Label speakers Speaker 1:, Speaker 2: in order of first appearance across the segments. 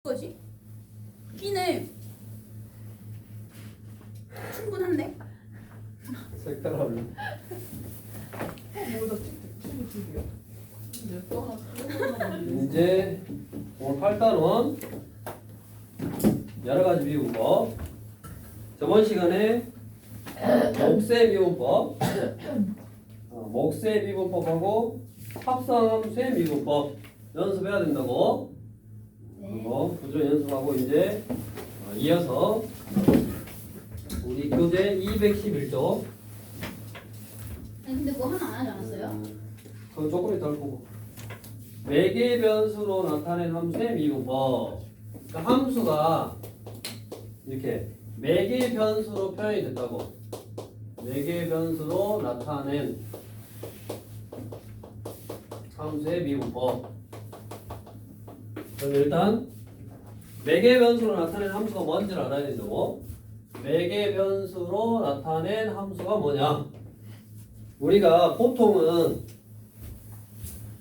Speaker 1: 거지? 끼네. 충분한데?
Speaker 2: 색깔
Speaker 3: 뭐다 찍찍이야.
Speaker 2: 이제 오늘 8단원 여러가지 미분법. 저번 시간에 목세 미분법, 목세 미분법하고 합성함수의 미분법 연습해야 된다고. 그리고 부조 연습하고 이제 이어서 우리 교재 211쪽.
Speaker 1: 아니 근데 그거 하나 안 하지 않았어요?
Speaker 2: 그건 조금 이따 보고. 매개 변수로 나타낸 함수의 미분법. 그러니까 함수가 이렇게 매개 변수로 표현이 됐다고. 매개 변수로 나타낸 함수의 미분법. 그럼 일단 매개 변수로 나타낸 함수가 뭔지를 알아야 된다고. 매개 변수로 나타낸 함수가 뭐냐? 우리가 보통은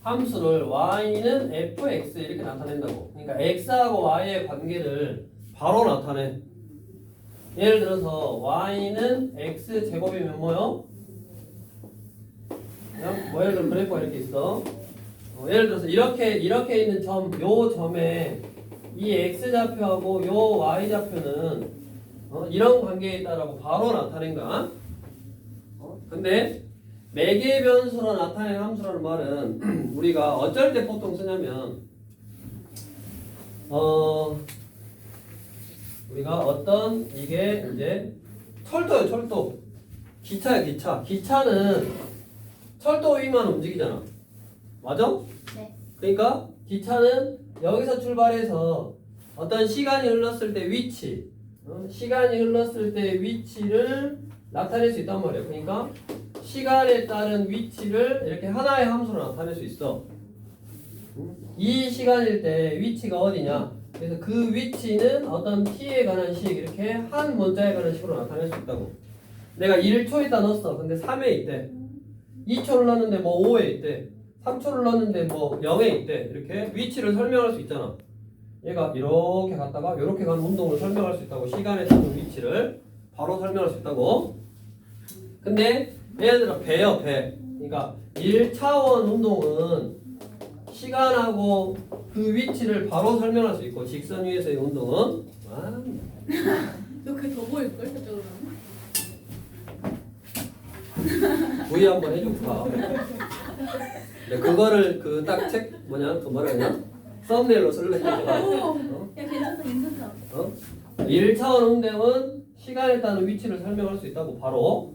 Speaker 2: 함수를 y는 fx 이렇게 나타낸다고. 그러니까 x하고 y의 관계를 바로 나타내. 예를 들어서 y는 x 제곱이면 뭐요? 그냥 뭐 예를 들어 그래프가 이렇게 있어. 예를 들어서 이렇게 있는 요 점에 이 x 좌표하고 요 y 좌표는 이런 관계에 있다라고 바로 나타낸 거야. 근데 매개 변수로 나타낸 함수라는 말은 우리가 어쩔 때 보통 쓰냐면 우리가 어떤 이게 이제 철도예요. 철도. 기차야 기차. 기차는 철도 위만 움직이잖아. 맞아?
Speaker 1: 네.
Speaker 2: 그러니까 기차는 여기서 출발해서 어떤 시간이 흘렀을 때 위치, 시간이 흘렀을 때 위치를 나타낼 수 있단 말이에요. 그러니까 시간에 따른 위치를 이렇게 하나의 함수로 나타낼 수 있어. 이 시간일 때 위치가 어디냐? 그래서 그 위치는 어떤 t에 관한 식, 이렇게 한 문자에 관한 식으로 나타낼 수 있다고. 내가 1초에다 넣었어. 근데 3에 있대. 2초를 넣었는데 뭐 5에 있대. 3초를 넣었는데 뭐 0에 있대. 이렇게 위치를 설명할 수 있잖아. 얘가 이렇게 갔다가 이렇게 가는 운동을 설명할 수 있다고. 시간에 따른 위치를 바로 설명할 수 있다고. 근데 예를 들어 배요, 배. 그러니까 1차원 운동은 시간하고 그 위치를 바로 설명할 수 있고, 직선 위에서의 운동은
Speaker 1: 너 그게 더 보일걸? 저쪽으로.
Speaker 2: V 한번 해줄까? 네, 그거를 그 딱 책 뭐냐? 그 뭐라 해야 되냐? 썸네일로 쓸래.
Speaker 1: 야 괜찮다 괜찮다.
Speaker 2: 1차원 운동은 시간에 따른 위치를 설명할 수 있다고 바로.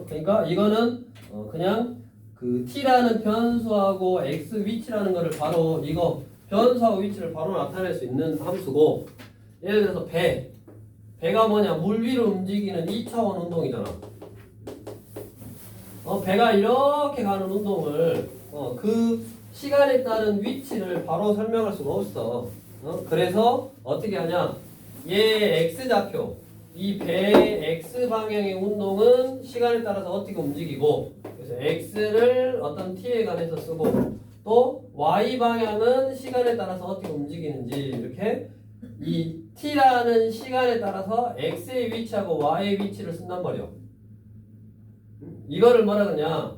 Speaker 2: 그러니까 이거는 그냥 그 t라는 변수하고 x 위치라는 거를 바로 이거 변수하고 위치를 바로 나타낼 수 있는 함수고, 예를 들어서 배가 뭐냐? 물 위로 움직이는 2차원 운동이잖아. 배가 이렇게 가는 운동을 그 시간에 따른 위치를 바로 설명할 수가 없어. 그래서 어떻게 하냐? 얘 x좌표, 이 배의 x 방향의 운동은 시간에 따라서 어떻게 움직이고, 그래서 x를 어떤 t에 관해서 쓰고, 또 y 방향은 시간에 따라서 어떻게 움직이는지, 이렇게 이 t라는 시간에 따라서 x의 위치하고 y의 위치를 쓴단 말이야. 이거를 뭐라 그러냐?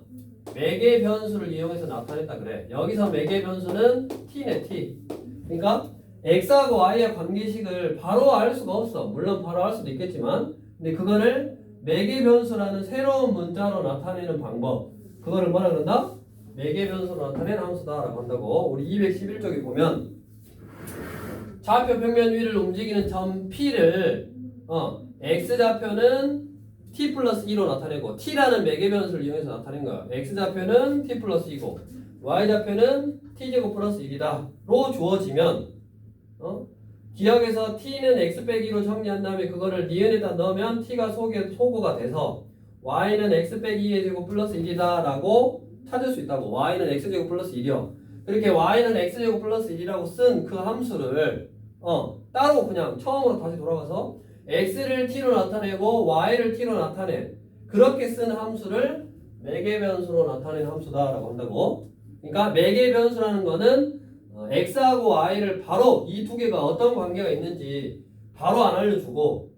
Speaker 2: 매개 변수를 이용해서 나타냈다 그래. 여기서 매개 변수는 t네, t. 그러니까 x하고 y의 관계식을 바로 알 수가 없어. 물론 바로 알 수도 있겠지만, 근데 그거를 매개 변수라는 새로운 문자로 나타내는 방법, 그거를 뭐라 그런다? 매개 변수로 나타낸 함수다라고 한다고. 우리 211쪽에 보면 좌표 평면 위를 움직이는 점 P를 x좌표는 t 플러스 2로 나타내고, t라는 매개 변수를 이용해서 나타낸 거야. x좌표는 t 플러스 2고 y좌표는 t제곱 플러스 1이다 로 주어지면, 기억에서 t는 x 빼기로 정리한 다음에 그거를 니은에다 넣으면 t가 소거가 돼서 y는 x 빼기 2의 제곱 플러스 1이다 라고 찾을 수 있다고. y는 x제곱 플러스 1이요. 그렇게 y는 x제곱 플러스 1이라고 쓴 그 함수를 따로 그냥 처음으로 다시 돌아가서 x를 t로 나타내고 y를 t로 나타내, 그렇게 쓴 함수를 매개 변수로 나타낸 함수다라고 한다고. 그러니까 매개 변수라는 거는 x하고 y를 바로 이 두 개가 어떤 관계가 있는지 바로 안 알려주고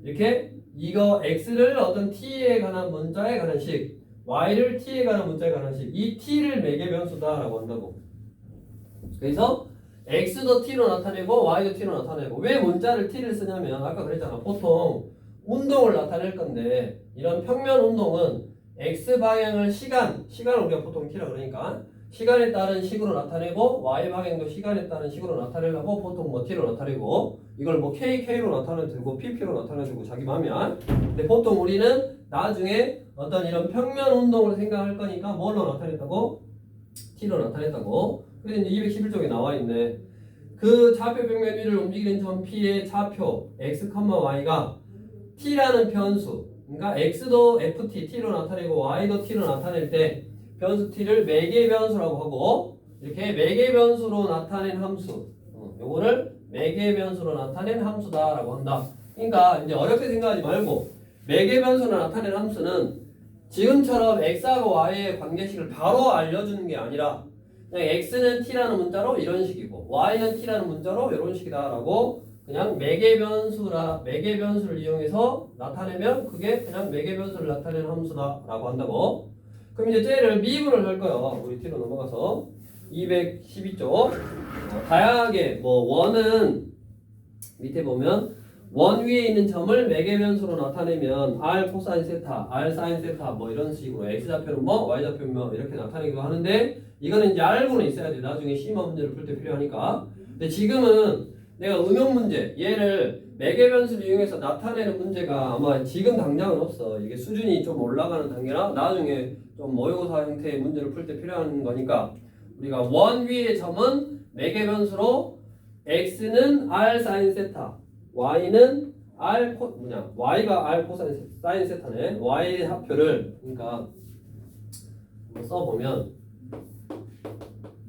Speaker 2: 이렇게 이거 x를 어떤 t에 관한 문자에 관한 식, y를 t에 관한 문자에 관한 식, 이 t를 매개 변수다라고 한다고. 그래서 x도 t로 나타내고 y도 t로 나타내고. 왜 문자를 t를 쓰냐면 아까 그랬잖아. 보통 운동을 나타낼 건데 이런 평면 운동은 x 방향을 시간을 우리가 보통 t라 그러니까 시간에 따른 식으로 나타내고 y 방향도 시간에 따른 식으로 나타내려고 보통 뭐 t로 나타내고 이걸 뭐 k로 나타내도 되고 pp로 나타내도 되고 자기 맘이야. 근데 보통 우리는 나중에 어떤 이런 평면 운동을 생각할 거니까 뭘로 나타냈다고? t로 나타냈다고. 그래서 이제 211쪽에 나와 있네. 그 좌표 평면 위를 움직이는 점 P의 좌표 x, y가 t라는 변수, 그러니까 x도 ft, t로 나타내고 y도 t로 나타낼 때 변수 t를 매개 변수라고 하고 이렇게 매개 변수로 나타낸 함수, 요거를 매개 변수로 나타낸 함수다라고 한다. 그러니까 이제 어렵게 생각하지 말고 매개 변수로 나타낸 함수는 지금처럼 x하고 y의 관계식을 바로 알려주는 게 아니라 그냥 x는 t라는 문자로 이런 식이고 y는 t라는 문자로 이런 식이다라고 그냥 매개 변수를 이용해서 나타내면 그게 그냥 매개 변수를 나타내는 함수다라고 한다고. 그럼 이제 쟤를 미분을 할 거예요. 우리 뒤로 넘어가서 212쪽 다양하게 뭐 원은 밑에 보면 원 위에 있는 점을 매개 변수로 나타내면 r 코사인 세타, r 사인 세타 뭐 이런 식으로 x 좌표는 뭐 y 좌표는 뭐 이렇게 나타내기도 하는데 이거는 이제 알고는 있어야 돼. 나중에 심화 문제를 풀 때 필요하니까. 근데 지금은 내가 응용 문제 얘를 매개 변수를 이용해서 나타내는 문제가 아마 지금 당장은 없어. 이게 수준이 좀 올라가는 단계라 나중에 좀 모의고사 형태의 문제를 풀 때 필요한 거니까 우리가 원 위의 점은 매개 변수로 x는 r 사인 세타, y는 y가 r 코사인 사인 세타네. y 합표를 그러니까 한번 써보면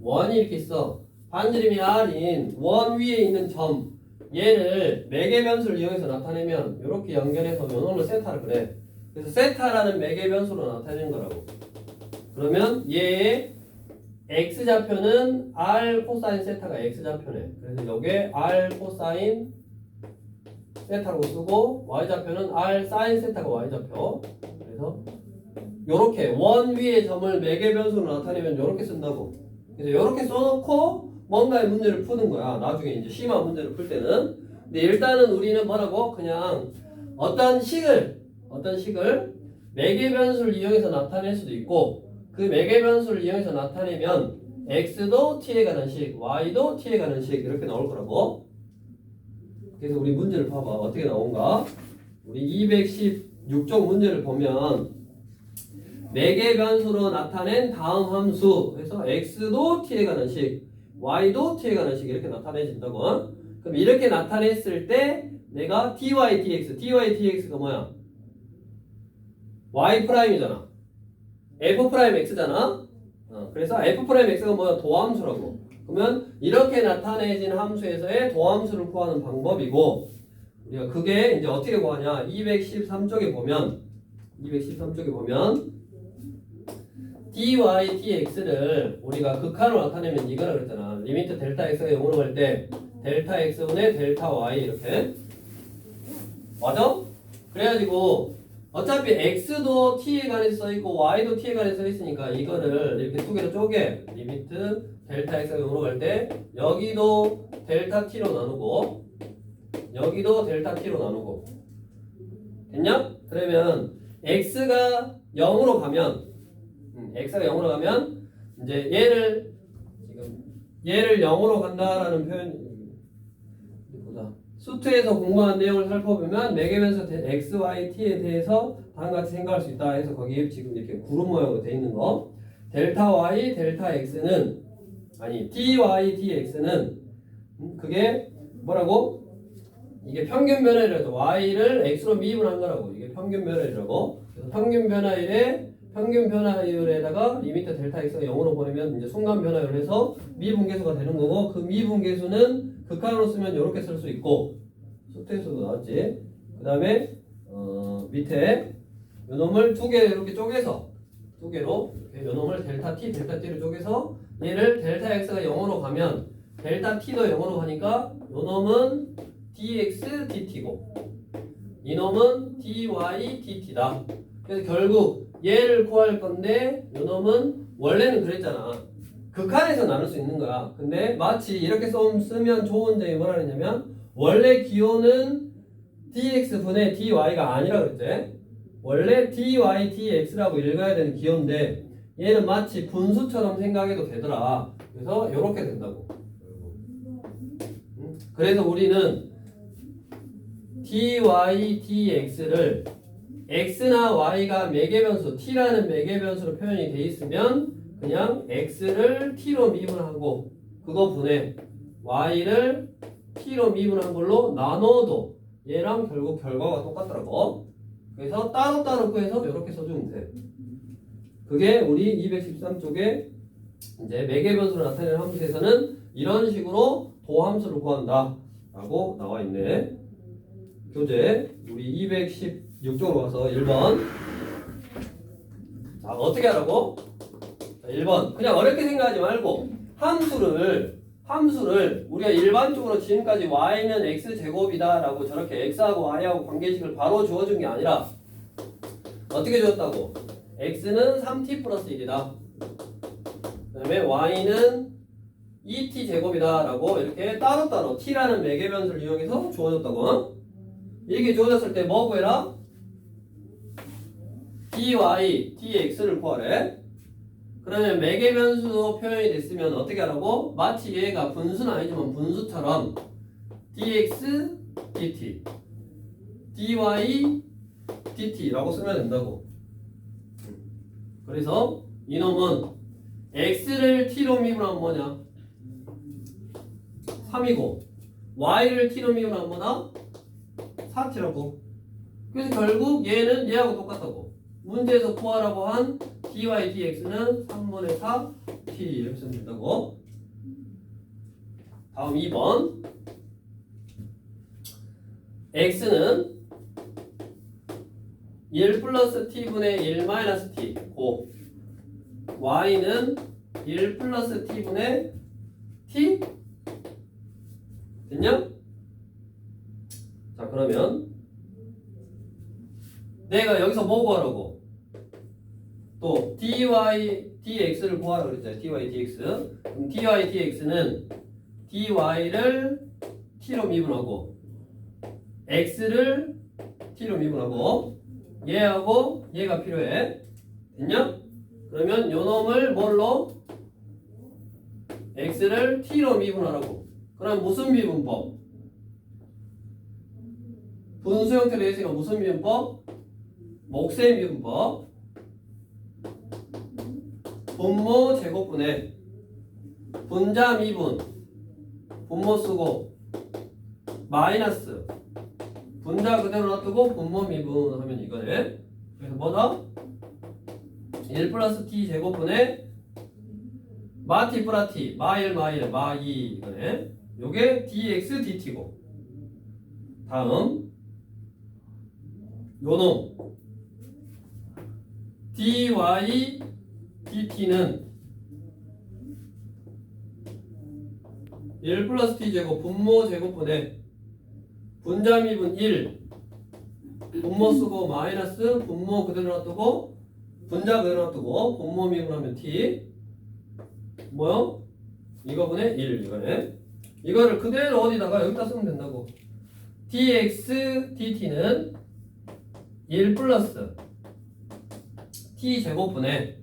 Speaker 2: 원이 이렇게 있어. 반지름이 r인 원 위에 있는 점 얘를 매개 변수를 이용해서 나타내면 이렇게 연결해서 요놈으로 세타를 그래. 그래서 세타라는 매개 변수로 나타내는 거라고. 그러면 얘의 x 좌표는 r 코사인 세타가 x 좌표네. 그래서 여기에 r 코사인 세타라고 쓰고 y 좌표는 r 사인 세타가 y 좌표. 그래서 요렇게 원 위의 점을 매개 변수로 나타내면 요렇게 쓴다고. 그래서 요렇게 써놓고 뭔가의 문제를 푸는 거야. 나중에 이제 심화 문제를 풀 때는. 근데 일단은 우리는 뭐라고? 그냥 어떤 식을 매개 변수를 이용해서 나타낼 수도 있고 그 매개 변수를 이용해서 나타내면 x도 t에 관한 식, y도 t에 관한 식 이렇게 나올 거라고. 그래서 우리 문제를 봐봐. 어떻게 나온가? 우리 216쪽 문제를 보면 매개 변수로 나타낸 다음 함수 그래서 x도 t에 관한 식, y도 t에 관한 식 이렇게 나타내진다고. 그럼 이렇게 나타냈을 때 내가 dy dx가 뭐야? y 프라임이잖아. f 프라임 x잖아. 그래서 f 프라임 x가 뭐야? 도함수라고. 그러면 이렇게 나타내진 함수에서의 도함수를 구하는 방법이고 우리가 그게 이제 어떻게 구하냐? 213쪽에 보면 dy dx를 우리가 극한으로 나타내면 이거라 그랬잖아. 리미트 델타 x가 0으로 갈 때 델타 x분의 델타 y 이렇게. 맞아? 그래가지고 어차피 x도 t에 관해서 써있고 y도 t에 관해서 써있으니까 이거를 이렇게 두 개로 쪼개. 리미트 델타 x가 0으로 갈 때 여기도 델타 t로 나누고 여기도 델타 t로 나누고 됐냐? 그러면 x가 0으로 가면 이제 얘를 0으로 간다라는 표현 보자. 수트에서 공부한 내용을 살펴보면 매개변수 x, y, t에 대해서 다음과 같이 생각할 수 있다 해서 거기에 지금 이렇게 구름 모양으로 돼 있는 거 델타 y, 델타 x는 dy, dx는 그게 뭐라고? 이게 평균 변화율이라서 y를 x로 미분한 거라고. 이게 평균 변화율이라고. 그래서 평균 변화율에다가 리미트 델타 x가 0으로 보내면 이제 순간 변화율을 해서 미분계수가 되는 거고 그 미분계수는 극한으로 쓰면 이렇게 쓸 수 있고 수트에서도 나왔지. 그 다음에 밑에 요놈을 두 개 이렇게 쪼개서 두 개로 이렇게 요놈을 델타 t, 델타 t를 쪼개서 얘를 델타 x가 0으로 가면 델타 t도 0으로 가니까 요놈은 dx dt고 이놈은 dy dt다. 그래서 결국 얘를 구할 건데 요놈은 원래는 그랬잖아. 극한에서 나눌 수 있는 거야. 근데 마치 이렇게 쓰면 좋은 점이 뭐라 그랬냐면 원래 기호는 dx분의 dy가 아니라 그랬지. 원래 dy dx라고 읽어야 되는 기호인데 얘는 마치 분수처럼 생각해도 되더라. 그래서 이렇게 된다고. 그래서 우리는 dy dx를 x나 y가 매개변수 t라는 매개변수로 표현이 돼 있으면 그냥 x를 t로 미분하고 그거 분해 y를 t로 미분한 걸로 나눠도 얘랑 결국 결과가 똑같더라고. 그래서 따로따로 구해서 이렇게 써주면 돼. 그게 우리 213쪽에 이제 매개변수로 나타내는 함수에서는 이런 식으로 도함수를 구한다 라고 나와 있네. 교재 우리 216쪽으로 가서 1번. 자, 어떻게 하라고? 자, 1번. 그냥 어렵게 생각하지 말고 함수를 우리가 일반적으로 지금까지 y는 x제곱이다 라고 저렇게 x하고 y하고 관계식을 바로 주어준 게 아니라 어떻게 주었다고? x는 3t 플러스 1이다. 그 다음에 y는 2t 제곱이다 라고 이렇게 따로따로 t라는 매개변수를 이용해서 주어졌다고. 이렇게 주어졌을 때 뭐 구해라? dy, dx를 구하래. 그러면 매개변수 표현이 됐으면 어떻게 하라고? 마치 얘가 분수는 아니지만 분수처럼 dx, dt, dy, dt라고 쓰면 된다고. 그래서 이놈은 x를 t로 미분하면 뭐냐? 3이고 y를 t로 미분하면 뭐다? 4t라고. 그래서 결국 얘는 얘하고 똑같다고. 문제에서 구하라고 한 dy dx는 3분의 4t 이렇게 쓰면 된다고. 다음 2번. x는 1 플러스 t분의 1 마이너스 t 고 y는 1 플러스 t분의 t 됐냐? 자, 그러면 내가 여기서 뭐 구하라고? 또 dy dx를 구하라고 그랬잖아요. dy dx. 그럼 dy dx는 dy를 t로 미분하고 x를 t로 미분하고 얘하고 얘가 필요해. 됐냐? 그러면 요 놈을 뭘로? x를 t로 미분하라고. 그럼 무슨 미분법? 분수 형태로 했으니까 무슨 미분법? 몫의 미분법. 분모 제곱분의 분자 미분 분모 쓰고 마이너스 분자 그대로 놔두고 분모 미분하면 이거네. 그래서 뭐다? 1 플러스 t 제곱분의 마티 플라티 마일 마이 이거네. 요게 dx dt고. 다음 요놈 dy dt는 1 플러스 t 제곱 분모 제곱분의 분자 미분 1 분모 쓰고 마이너스 분모 그대로 놔두고 분자 그대로 놔두고 분모 미분하면 t 뭐요? 이거분의 1 이거네. 이거를 그대로 어디다가 여기다 쓰면 된다고. dx dt는 1 플러스 t 제곱분의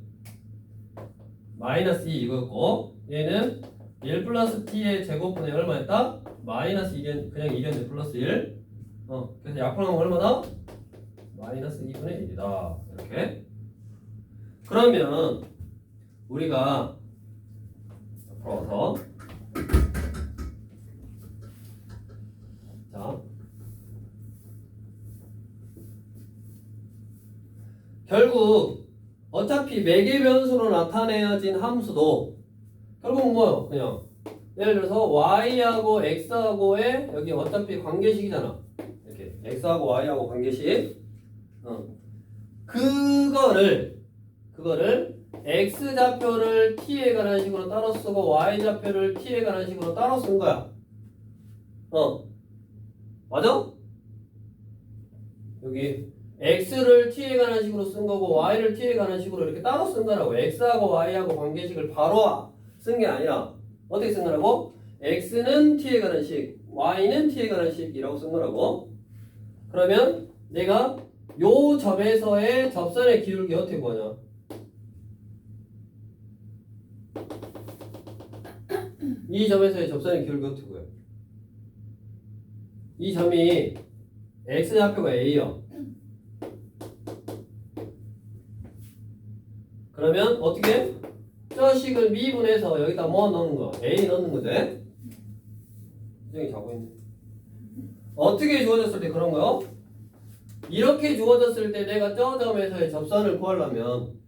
Speaker 2: 마이너스 2 이거였고 얘는 1 플러스 t의 제곱분의 얼마였다? 마이너스 2 그냥 이겼네. 플러스 1. 그래서 약분하면 얼마다? 마이너스 2분의 1이다. 이렇게. 그러면 우리가 풀어서 자 결국 어차피 매개변수로 나타내어진 함수도 결국 뭐요? 그냥 예를 들어서 y하고 x하고의 여기 어차피 관계식이잖아. 이렇게 x하고 y하고 관계식. 그거를 그거를 x좌표를 t에 관한 식으로 따로 쓰고 y좌표를 t에 관한 식으로 따로 쓴 거야. 맞아? 여기 x를 t에 관한 식으로 쓴 거고 y를 t에 관한 식으로 이렇게 따로 쓴 거라고. x하고 y하고 관계식을 바로 쓴 게 아니라 어떻게 쓴 거라고? x는 t에 관한 식, y는 t에 관한 식이라고 쓴 거라고. 그러면 내가 요 점에서의 접선의 기울기 어떻게 구하냐? 이 점에서의 접선의 기울기 어떻게 구해? 이 점이 x좌표가 a야. 그러면 어떻게? 저 식을 미분해서 여기다 뭐 넣는 거? a 넣는 거지? 수정이 자고 있네. 어떻게 주어졌을 때 그런 거요? 이렇게 주어졌을 때 내가 저 점에서의 접선을 구하려면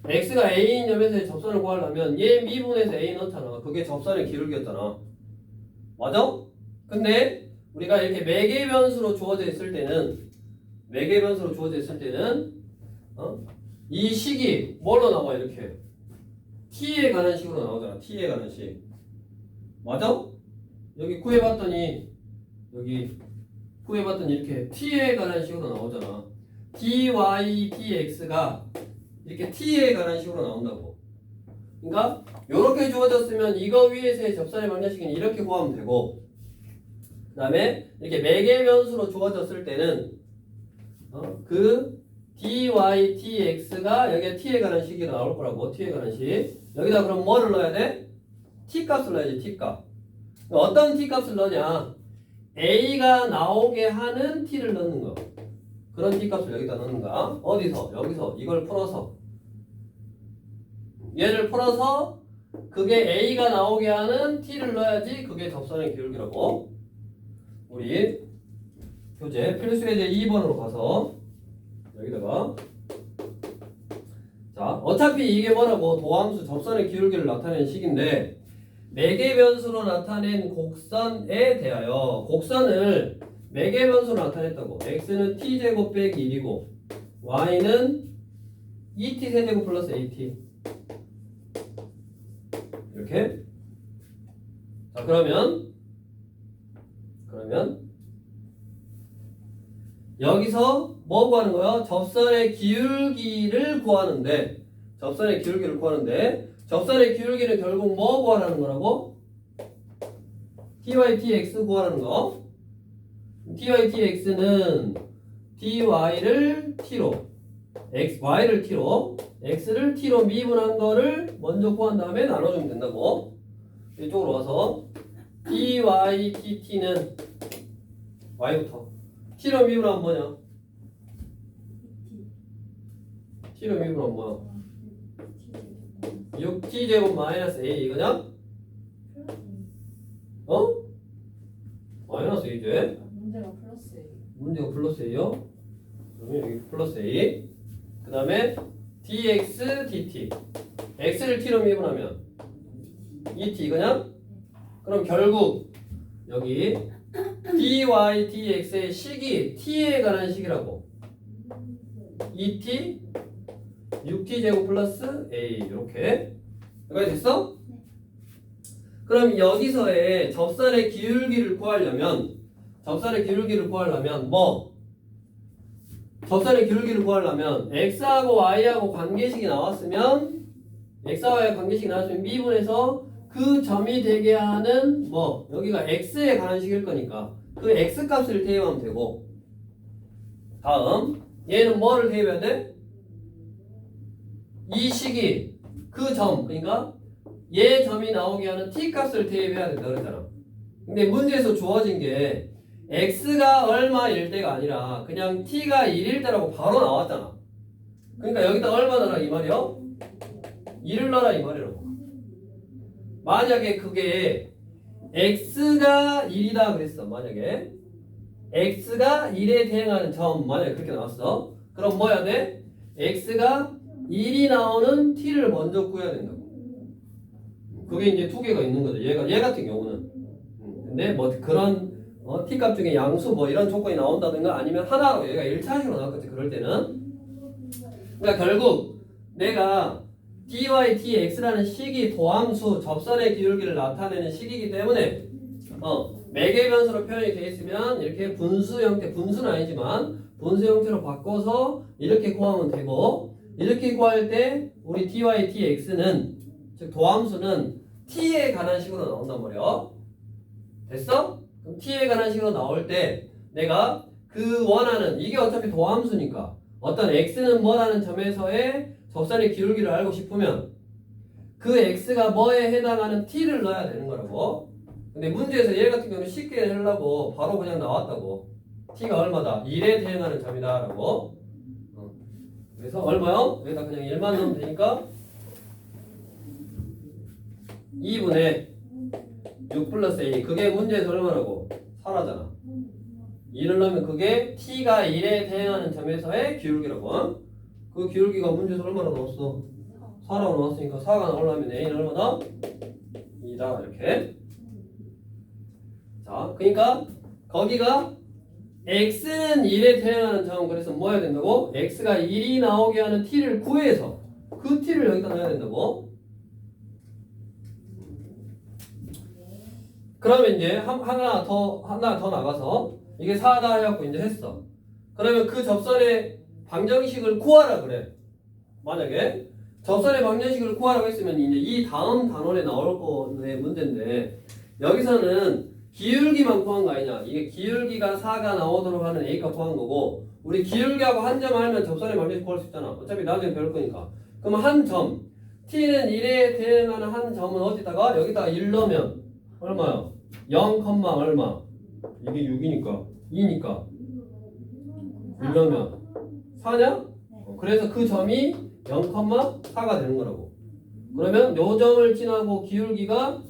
Speaker 2: x가 a인 점에서의 접선을 구하려면 얘 미분해서 a 넣잖아. 그게 접선의 기울기였잖아. 맞아? 근데 우리가 이렇게 매개 변수로 주어져 있을 때는 이 식이 뭘로 나와? 이렇게 t에 관한 식으로 나오잖아. t에 관한 식. 맞아? 여기 구해봤더니 이렇게 t에 관한 식으로 나오잖아. dy, dx가 이렇게 t에 관한 식으로 나온다고. 그러니까 이렇게 주어졌으면 이거 위에서의 접선의 방정식은 이렇게 구하면 되고, 그 다음에 이렇게 매개 변수로 주어졌을 때는 그 dy, dx가 여기에 t에 관한 식이 나올 거라고. t에 관한 식. 여기다 그럼 뭐를 넣어야 돼? t 값을 넣어야지. t 값. 어떤 t 값을 넣냐? a가 나오게 하는 t를 넣는 거. 그런 t 값을 여기다 넣는 거야. 어디서? 여기서 이걸 풀어서, 얘를 풀어서 그게 a가 나오게 하는 t를 넣어야지 그게 접선의 기울기라고. 우리 교재 필수예제 2번으로 가서 여기다가, 자, 어차피 이게 뭐라고? 도함수 접선의 기울기를 나타내는 식인데, 매개 변수로 나타낸 곡선에 대하여 곡선을 매개 변수로 나타냈다고. x는 t제곱 빼기 1이고 y는 2t 세제곱 플러스 at. 이렇게. 자, 그러면 여기서 뭐 구하는 거야? 접선의 기울기를 구하는데 접선의 기울기는 결국 뭐 구하라는 거라고? ty, tx 구하라는 거. ty, tx는 dy를 t로, y를 t로, x를 t로 미분한 거를 먼저 구한 다음에 나눠주면 된다고. 이쪽으로 와서 dy, tt는 y부터 t로 미분하면 뭐냐? t로 미분하면 뭐야? 6t제곱 마이너스 a 이거냐? 마이너스 a제?
Speaker 1: 문제가 플러스 A.
Speaker 2: 문제가 플러스 a요? 그러면 여기 플러스 a. 그 다음에 dx, dt. x를 t로 미분하면 2t 이거냐? 그럼 결국 여기 dy, dx의 식이 t에 관한 식이라고. 2t 6t제곱 플러스 a 이렇게. 여기까지 됐어? 그럼 여기서의 접선의 기울기를 구하려면 뭐? 접선의 기울기를 구하려면 x하고 y하고 관계식이 나왔으면 미분해서 그 점이 되게 하는 뭐? 여기가 x에 관한 식일 거니까 그 x 값을 대입하면 되고, 다음 얘는 뭐를 대입해야 돼? 이 식이 그 점, 그러니까 얘 점이 나오게 하는 t 값을 대입해야 된다 그랬잖아. 근데 문제에서 주어진 게 x가 얼마일 때가 아니라 그냥 t가 1일 때라고 바로 나왔잖아. 그러니까 여기다 얼마 넣어라 이 말이요? 1을 넣어라 이 말이라고. 만약에 그게 x가 1이다 그랬어. 만약에 x가 1에 대응하는 점, 만약에 그렇게 나왔어. 그럼 뭐 해야 돼? x가 1이 나오는 t를 먼저 구해야 된다고. 그게 이제 두 개가 있는 거죠. 얘 같은 경우는. 근데 뭐 그런 t 값 중에 양수 뭐 이런 조건이 나온다든가 아니면 하나로 얘가 1차식으로 나왔겠지. 그럴 때는 그러니까 결국 내가 dy, dx라는 식이 도함수 접선의 기울기를 나타내는 식이기 때문에 매개 변수로 표현이 되어 있으면 이렇게 분수 형태, 분수는 아니지만 분수 형태로 바꿔서 이렇게 구하면 되고, 이렇게 구할 때 우리 dy, dx는 즉 도함수는 t에 관한 식으로 나온단 말이야. 됐어? 그럼 t에 관한 식으로 나올 때 내가 그 원하는, 이게 어차피 도함수니까 어떤 x는 뭐라는 점에서의 접선의 기울기를 알고 싶으면 그 x가 뭐에 해당하는 t를 넣어야 되는 거라고. 근데 문제에서 얘 같은 경우는 쉽게 하려고 바로 그냥 나왔다고. t가 얼마다? 1에 대응하는 점이다 라고. 그래서 얼마요? 여기다 그냥 1만 넣으면 되니까 2분의 6 플러스 a. 그게 문제에서 얼마라고? 4라잖아. 2를 넣으면 그게 t가 1에 대응하는 점에서의 기울기라고. 그 기울기가 문제에서 얼마나 나왔어? 4라고 나왔으니까 4가 나오려면 a는 얼마나? 2다 이렇게. 자, 그러니까 거기가 x는 1에 대응하는 점, 그래서 뭐 해야 된다고? x가 1이 나오게 하는 t를 구해서 그 t를 여기다 넣어야 된다고. 그러면 이제 하나 더 나가서 이게 4다 해갖고 이제 했어. 그러면 그 접선의 방정식을 구하라 그래. 만약에 접선의 방정식을 구하라고 했으면 이제 이 다음 단원에 나올 거의 문제인데, 여기서는 기울기만 구한 거 아니냐. 이게 기울기가 4가 나오도록 하는 A값 구한 거고, 우리 기울기하고 한 점 알면 접선의 방정식 구할 수 있잖아. 어차피 나중에 배울 거니까. 그럼 한 점, t는 1에 대응하는 한 점은 어디다가? 여기다가 1 넣으면 얼마야? 0, 얼마? 이게 6이니까 2니까 1 넣으면 4냐? 그래서 그 점이 0,4가 되는 거라고. 그러면 요 점을 지나고 기울기가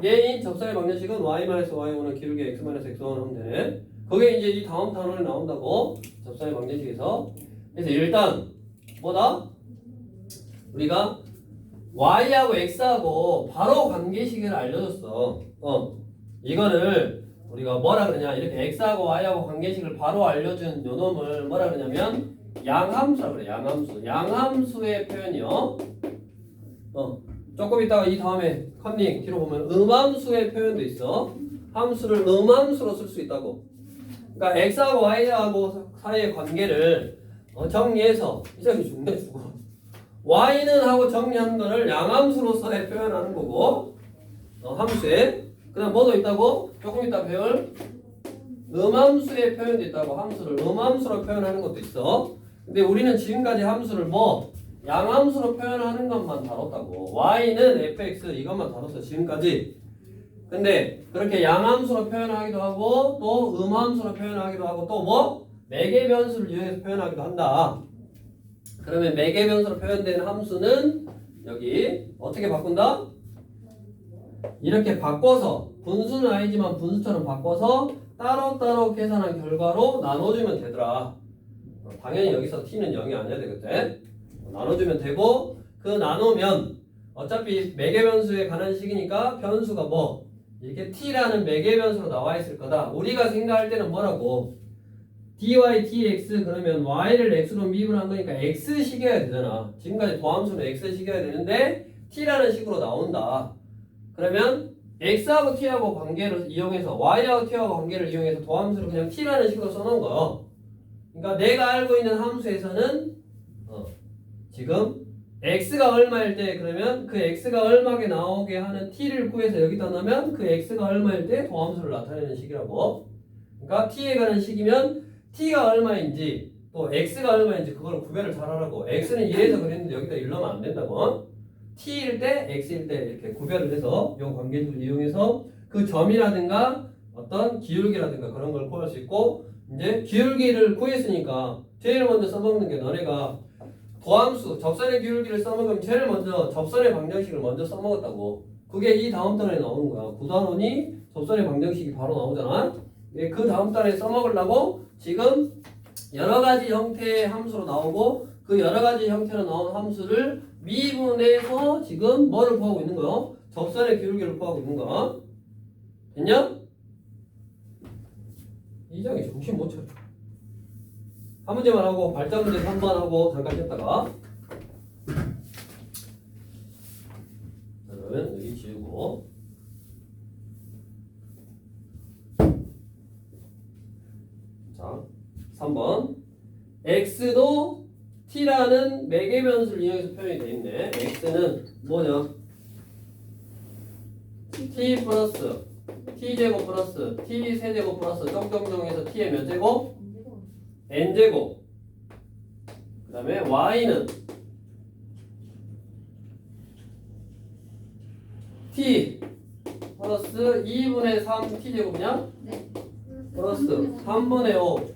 Speaker 2: 얘인 접선의 방정식은 y-y5는 기울기 x-x1 하면 되네. 그게 이제 이 다음 단원에 나온다고. 접선의 방정식에서. 그래서 일단 뭐다? 우리가 y하고 x하고 바로 관계식을 알려줬어. 이거를 우리가 뭐라 그러냐, 이렇게 x하고 y하고 관계식을 바로 알려준 요 놈을 뭐라 그러냐면 양함수라고 그래. 양함수의 표현이요. 조금 이따가 이 다음에 컨닝 뒤로 보면 음함수의 표현도 있어. 함수를 음함수로 쓸 수 있다고. 그러니까 x하고 y하고 사이의 관계를 정리해서, 이 사람이 죽네 죽어. y는 하고 정리하는 거를 양함수로서의 표현하는 거고, 함수에. 그 다음 뭐도 있다고? 조금 이따 배울 음함수의 표현도 있다고. 함수를 음함수로 표현하는 것도 있어. 근데 우리는 지금까지 함수를 양함수로 표현하는 것만 다뤘다고. y는 fx 이것만 다뤘어 지금까지. 근데 그렇게 양함수로 표현하기도 하고 또 음함수로 표현하기도 하고 또 매개 변수를 이용해서 표현하기도 한다. 그러면 매개 변수로 표현되는 함수는 여기 어떻게 바꾼다? 이렇게 바꿔서, 분수는 아니지만 분수처럼 바꿔서 따로따로 계산한 결과로 나눠주면 되더라. 당연히 여기서 t는 0이 아니어야 되겠대. 나눠주면 되고, 그 나누면 어차피 매개 변수에 관한 식이니까 변수가 이렇게 t라는 매개 변수로 나와 있을 거다. 우리가 생각할 때는 뭐라고? dy, dx 그러면 y를 x로 미분한 거니까 x식이어야 되잖아. 지금까지 도함수는 x식이어야 되는데 t라는 식으로 나온다. 그러면 x하고 t하고 관계를 이용해서, y하고 t하고 관계를 이용해서 도함수를 그냥 t라는 식으로 써놓은 거예요. 그러니까 내가 알고 있는 함수에서는 지금 x가 얼마일 때, 그러면 그 x가 얼마게 나오게 하는 t를 구해서 여기다 넣으면 그 x가 얼마일 때 도함수를 나타내는 식이라고. 그러니까 t에 관한 식이면 t가 얼마인지 또 x가 얼마인지 그걸 구별을 잘 하라고. x는 1에서 그랬는데 여기다 1 넣으면 안 된다고. t일 때 x일 때 이렇게 구별을 해서 이 관계식을 이용해서 그 점이라든가 어떤 기울기라든가 그런 걸 구할 수 있고, 이제 기울기를 구했으니까 제일 먼저 써먹는 게, 너네가 도함수 접선의 기울기를 써먹으면 제일 먼저 접선의 방정식을 먼저 써먹었다고. 그게 이 다음 단원에 나오는 거야. 9단원이 접선의 방정식이 바로 나오잖아. 그 다음 단원에 써먹으려고 지금 여러 가지 형태의 함수로 나오고, 그 여러 가지 형태로 나온 함수를 미분해서 지금 뭐를 구하고 있는 거야? 접선의 기울기를 구하고 있는 거야. 됐냐? 이 장이 정신 못 차려. 한 문제만 하고 발전 문제 3번 하고 잠깐 쉬었다가 그러면 여기 지우고 자 3번 x도 t라는 매개 변수를 이용해서 표현이 되어 있네. x는 뭐냐? t 플러스 t제곱 플러스 t 세제곱 플러스 쫑쫑쫑에서 t의 몇 제곱? n제곱. 그 다음에 y는 t 플러스 2분의 3 t제곱이냐?
Speaker 1: 네.
Speaker 2: 플러스 3분의 5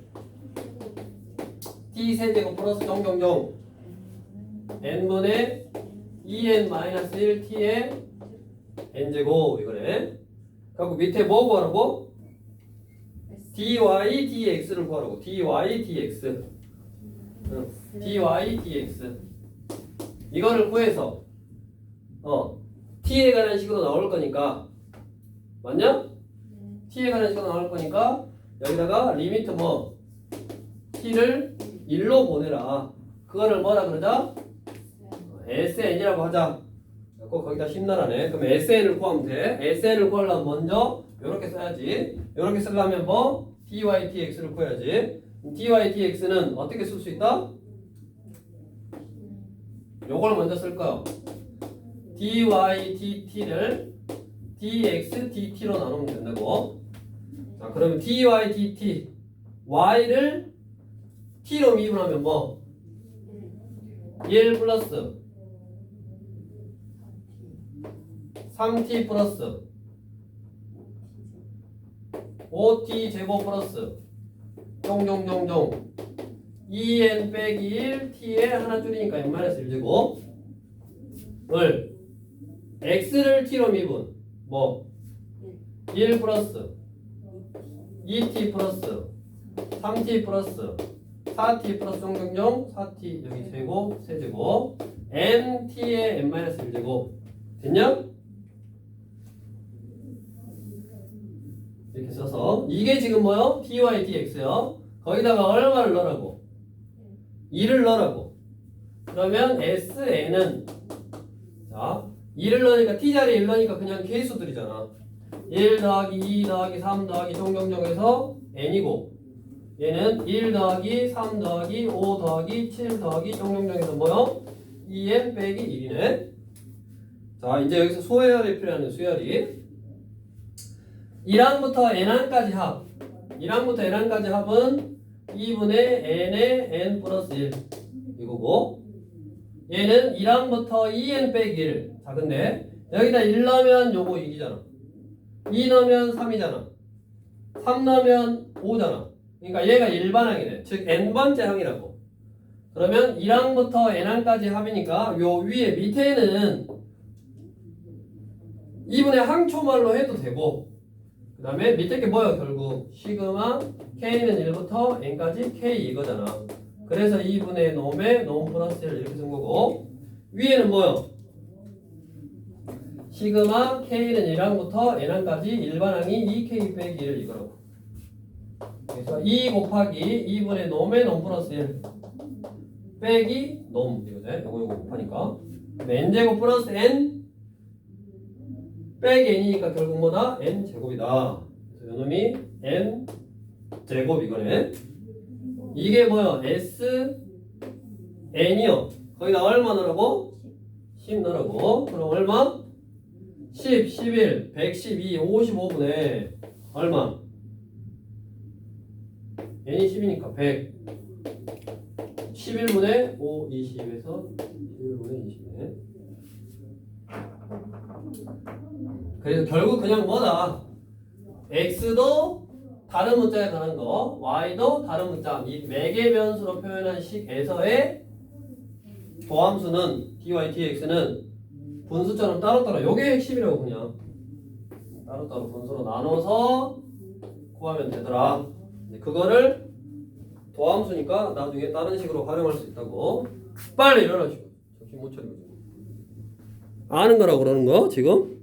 Speaker 2: t 세제곱 플러스 쫑쫑쫑 n분의 2n-1 t의 n제곱 이거네. 그리고 밑에 뭐 구하라고? dy dx를 구하라고. dy dx dy dx 이거를 구해서 t에 관한 식으로 나올 거니까 맞냐? t에 관한 식으로 나올 거니까 여기다가 리미트 뭐 t를 1로 보내라. 그거를 뭐라 그러자? sn이라고 하자. 꼭 거기다 심나라네. 그럼 sn을 구하면 돼. sn을 구하려면 먼저 이렇게 써야지. 이렇게 쓰려면 뭐 dy dx를 구해야지. dy dx는 어떻게 쓸 수 있다? 요걸 먼저 쓸 거야. dy dt를 dx dt로 나누면 된다고. 자, 그러면 dy dt y를 t로 미분하면 뭐 1 플러스 3t 플러스 5t 제곱 플러스 종종종종 2n 빼기 1 t에 하나 줄이니까 n-1제곱 을 x를 t로 미분 뭐 1 플러스 2t 플러스 3t 플러스 4t 플러스 종종종 4t 여기 제곱 세제곱 mt의 n-1제곱 됐냐? 이렇게 써서 이게 지금 뭐요? dy dx요. 거기다가 얼마를 넣으라고? 2를 넣으라고. 그러면 sn은 자 2를 넣으니까 t자리에 1 넣으니까 그냥 개수들이잖아. 1 더하기 2 더하기 3 더하기 종종종에서 n이고 얘는 1 더하기 3 더하기 5 더하기 7 더하기 종종종에서 뭐요? 2n 빼기 1이네. 자 이제 여기서 소해열이 필요하는 수열이 1항부터 n항까지 합 1항부터 n항까지 합은 2분의 n의 n 플러스 1 이거고 얘는 1항부터 2n 빼기 1 자 근데 여기다 1 넣으면 요거 2이잖아 2 넣으면 3이잖아 3 넣으면 5잖아 그러니까 얘가 일반항이네 즉 n번째 항이라고 그러면 1항부터 n항까지 합이니까 요 위에 밑에는 2분의 항초말로 해도 되고 그 다음에 밑에 게 뭐야 결국 시그마 k는 1부터 n까지 k 이거잖아 그래서 2분의 놈의 놈 플러스 1 이렇게 쓴 거고 위에는 뭐요 시그마 k는 1항부터 n항까지 일반항이 2k 빼기 1 이거라고 그래서 2 곱하기 2분의 놈의 놈 플러스 1 빼기 놈 이거네 요거 곱하니까 n제곱 플러스 n 빼기 n이니까 결국 뭐다? n제곱이다. 그래서 요놈이 n제곱 이거네. 이게 뭐야? s n이요. 거기다 얼마 넣으라고? 10 넣으라고. 그럼 얼마? 10, 11, 112, 55분의 얼마? n이 10이니까 100 11분의 5, 20에서 11분의 20이네. 그래서 결국 그냥 뭐다 x도 다른 문자에 관한 거 y도 다른 문자 이 매개 변수로 표현한 식에서의 도함수는 dy dx는 분수처럼 따로따로 요게 핵심이라고 그냥 따로따로 분수로 나눠서 구하면 되더라 그거를 도함수니까 나중에 다른 식으로 활용할 수 있다고 빨리 일어나시고 정신 못 차리고 아는 거라고 그러는 거 지금